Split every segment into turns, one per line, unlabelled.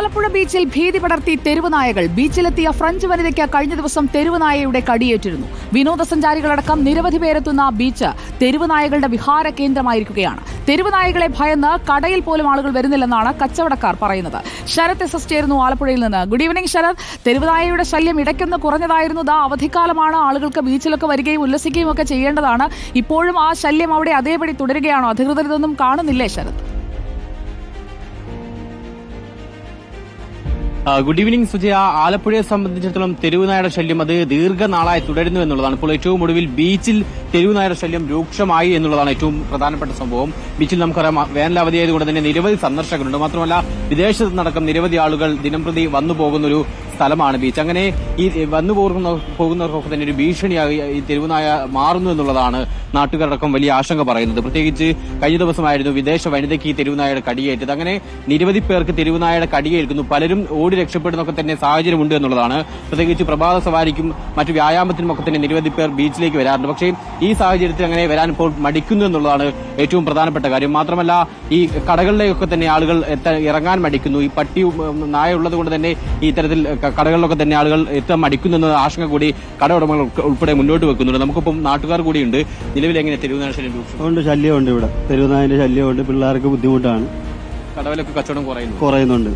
ആലപ്പുഴ ബീച്ചിൽ ഭീതി പടർത്തി തെരുവുനായകൾ. ബീച്ചിലെത്തിയ ഫ്രഞ്ച് വനിതയ്ക്ക് കഴിഞ്ഞ ദിവസം തെരുവുനായയുടെ കടിയേറ്റിരുന്നു. വിനോദസഞ്ചാരികളടക്കം നിരവധി പേരെത്തുന്ന ബീച്ച് തെരുവുനായകളുടെ വിഹാര കേന്ദ്രമായിരിക്കുകയാണ്. തെരുവുനായകളെ ഭയന്ന് കടയിൽ പോലും ആളുകൾ വരുന്നില്ലെന്നാണ് കച്ചവടക്കാർ പറയുന്നത്. ശരത് എസ് ചേരുന്നു ആലപ്പുഴയിൽ നിന്ന്. Good evening Sarath. തെരുവുനായയുടെ ശല്യം ഇടയ്ക്കൊന്ന് കുറഞ്ഞതായിരുന്നു. അവധിക്കാലമാണ്, ആളുകൾക്ക് ബീച്ചിലൊക്കെ വരികയും ഉല്ലസിക്കുകയും ഒക്കെ ചെയ്യേണ്ടതാണ്. ഇപ്പോഴും ആ ശല്യം അവിടെ അതേപടി തുടരുകയാണോ? അധികൃതർ ഇതൊന്നും കാണുന്നില്ലേ ശരത്?
Good evening Sujaya. ആലപ്പുഴയെ സംബന്ധിച്ചിടത്തോളം തെരുവുനായയുടെ ശല്യം അത് ദീർഘനാളായി തുടരുന്നു എന്നുള്ളതാണ്. ഇപ്പോൾ ഏറ്റവും ഒടുവിൽ ബീച്ചിൽ തെരുവുനായയുടെ ശല്യം രൂക്ഷമായി എന്നുള്ളതാണ് ഏറ്റവും പ്രധാനപ്പെട്ട സംഭവം. ബീച്ചിൽ നമുക്കറിയാം, വേനൽ അവധിയായതുകൊണ്ട് തന്നെ നിരവധി സന്ദർശകരുണ്ട്. മാത്രമല്ല വിദേശത്തു നിന്നടക്കം നിരവധി ആളുകൾ ദിനംപ്രതി വന്നു പോകുന്നൊരു സ്ഥലമാണ് ബീച്ച്. അങ്ങനെ ഈ വന്നു പോകുന്നവർക്കൊക്കെ തന്നെ ഒരു ഭീഷണിയായി ഈ തെരുവുനായ മാറുന്നു എന്നുള്ളതാണ് നാട്ടുകാരടക്കം വലിയ ആശങ്ക പറയുന്നത്. പ്രത്യേകിച്ച് കഴിഞ്ഞ ദിവസമായിരുന്നു വിദേശ വനിതയ്ക്ക് ഈ തെരുവുനായയുടെ കടിയേറ്റത്. അങ്ങനെ നിരവധി പേർക്ക് തെരുവുനായയുടെ കടിയേൽക്കുന്നു. പലരും ഓടി രക്ഷപ്പെടുന്നൊക്കെ തന്നെ സാഹചര്യമുണ്ട് എന്നുള്ളതാണ്. പ്രത്യേകിച്ച് പ്രഭാത സവാരിക്കും മറ്റു വ്യായാമത്തിനുമൊക്കെ തന്നെ നിരവധി പേർ ബീച്ചിലേക്ക് വരാറുണ്ട്. പക്ഷേ ഈ സാഹചര്യത്തിൽ അങ്ങനെ വരാൻ ഇപ്പോൾ മടിക്കുന്നു എന്നുള്ളതാണ് ഏറ്റവും പ്രധാനപ്പെട്ട കാര്യം. മാത്രമല്ല ഈ കടകളിലേക്കൊക്കെ തന്നെ ആളുകൾ ഇറങ്ങാൻ മടിക്കുന്നു. ഈ പട്ടി നായ ഉള്ളത് കൊണ്ട് തന്നെ ഈ ഇത്തരത്തിൽ കടകളിലൊക്കെ തന്നെ ആളുകൾ എത്താൻ മടിക്കുന്നു എന്ന ആശങ്ക കൂടി കട ഉടമകൾ ഉൾപ്പെടെ മുന്നോട്ട് വെക്കുന്നുണ്ട്. നമുക്കിപ്പം നാട്ടുകാർ കൂടിയുണ്ട്. നിലവിൽ എങ്ങനെ തെരുവുനായ ശല്യം?
ശല്യമുണ്ട് ഇവിടെ, തെരുവുനായന്റെ ശല്യമുണ്ട്. പിള്ളേർക്ക് ബുദ്ധിമുട്ടാണ്.
കടവിലൊക്കെ കച്ചവടം
കുറയുന്നുണ്ട്.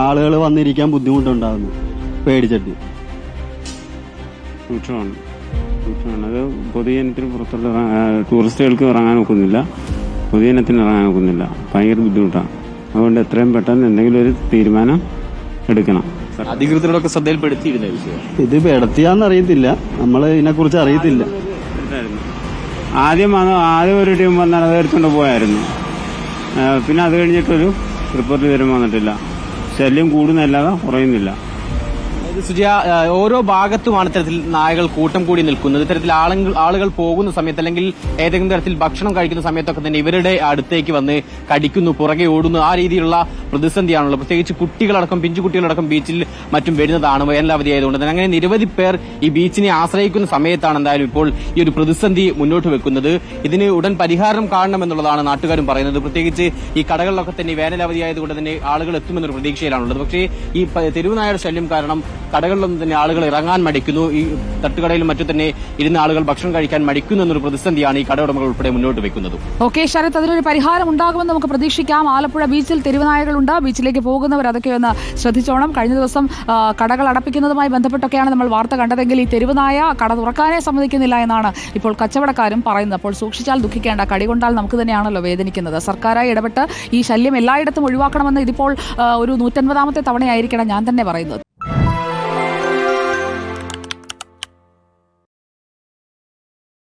ആളുകൾ വന്നിരിക്കാൻ ബുദ്ധിമുട്ടുണ്ടാകുന്നു പേടിച്ചിട്ട്.
അത് പൊതുജനത്തിന് പുറത്തുള്ള ടൂറിസ്റ്റുകൾക്ക് ഇറങ്ങാൻ ഒക്കുന്നില്ല, പൊതുജനത്തിന് ഇറങ്ങാൻ ഒക്കുന്നില്ല. ഭയങ്കര ബുദ്ധിമുട്ടാണ്. അതുകൊണ്ട് എത്രയും പെട്ടെന്ന് എന്തെങ്കിലും ഒരു തീരുമാനം എടുക്കണം.
അധികൃതരോടൊക്കെ ശ്രദ്ധയിൽപ്പെടുത്തിയിരുന്ന വിഷയം
ഇത് പെടുത്തിയാന്ന് അറിയത്തില്ല, നമ്മൾ ഇതിനെക്കുറിച്ച് അറിയത്തില്ല.
ആദ്യം ഒരു ടീം വന്നാൽ അത് എടുത്തുകൊണ്ട് പോയായിരുന്നു. പിന്നെ അത് കഴിഞ്ഞിട്ടൊരു റിപ്പോർട്ട് ഇതുവരെ വന്നിട്ടില്ല. ശല്യം കൂടുന്നല്ലാതെ കുറയുന്നില്ല.
സുജയ, ഓരോ ഭാഗത്തുമാണ് ഇത്തരത്തിൽ നായകൾ കൂട്ടം കൂടി നിൽക്കുന്നത്. ഇത്തരത്തിൽ ആളുകൾ പോകുന്ന സമയത്ത് അല്ലെങ്കിൽ ഏതെങ്കിലും തരത്തിൽ ഭക്ഷണം കഴിക്കുന്ന സമയത്തൊക്കെ തന്നെ ഇവരുടെ അടുത്തേക്ക് വന്ന് കടിക്കുന്നു, പുറകെ ഓടുന്നു. ആ രീതിയിലുള്ള പ്രതിസന്ധിയാണുള്ളത്. പ്രത്യേകിച്ച് കുട്ടികളടക്കം, പിഞ്ചുകുട്ടികളടക്കം ബീച്ചിൽ മറ്റും വരുന്നതാണ് വേനലവധി ആയതുകൊണ്ട് തന്നെ. അങ്ങനെ നിരവധി പേർ ഈ ബീച്ചിനെ ആശ്രയിക്കുന്ന സമയത്താണ് എന്തായാലും ഇപ്പോൾ ഈ ഒരു പ്രതിസന്ധി മുന്നോട്ട് വെക്കുന്നത്. ഇതിന് ഉടൻ പരിഹാരം കാണണമെന്നുള്ളതാണ് നാട്ടുകാരും പറയുന്നത്. പ്രത്യേകിച്ച് ഈ കടകളിലൊക്കെ തന്നെ വേനലവധി ആയതുകൊണ്ട് തന്നെ ആളുകൾ എത്തുമെന്നൊരു പ്രതീക്ഷയിലാണുള്ളത്. പക്ഷേ ഈ തെരുവുനായയുടെ ശല്യം കാരണം കടകളിലൊന്നും തന്നെ ആളുകൾ ഇറങ്ങാൻ മടിക്കുന്നു. ഈ തട്ടുകടയിലും മറ്റു തന്നെ ഇരുന്ന ആളുകൾ ഭക്ഷണം കഴിക്കാൻ മടിക്കുന്നു എന്നൊരു പ്രതിസന്ധിയാണ് ഈ കടയുടമകൾ ഉൾപ്പെടെ മുന്നോട്ട് വെക്കുന്നത്.
ഓക്കെ ശരത്, അതിനൊരു പരിഹാരം ഉണ്ടാകുമെന്ന് നമുക്ക് പ്രതീക്ഷിക്കാം. ആലപ്പുഴ ബീച്ചിൽ തെരുവുനായകളുണ്ട്. ബീച്ചിലേക്ക് പോകുന്നവർ അതൊക്കെ ഒന്ന് ശ്രദ്ധിച്ചോണം. കഴിഞ്ഞ ദിവസം കടകൾ അടപ്പിക്കുന്നതുമായി ബന്ധപ്പെട്ടൊക്കെയാണ് നമ്മൾ വാർത്ത കണ്ടതെങ്കിൽ ഈ തെരുവുനായ കട തുറക്കാനേ സമ്മതിക്കുന്നില്ല എന്നാണ് ഇപ്പോൾ കച്ചവടക്കാരും പറയുന്നത്. അപ്പോൾ സൂക്ഷിച്ചാൽ ദുഃഖിക്കേണ്ട, കടികൊണ്ടാൽ നമുക്ക് തന്നെയാണല്ലോ വേദനിക്കുന്നത്. സർക്കാരായി ഇടപെട്ട് ഈ ശല്യം എല്ലായിടത്തും ഒഴിവാക്കണമെന്ന് ഇതിപ്പോൾ ഒരു 150ാമത്തെ തവണയായിരിക്കണം ഞാൻ തന്നെ പറയുന്നത്.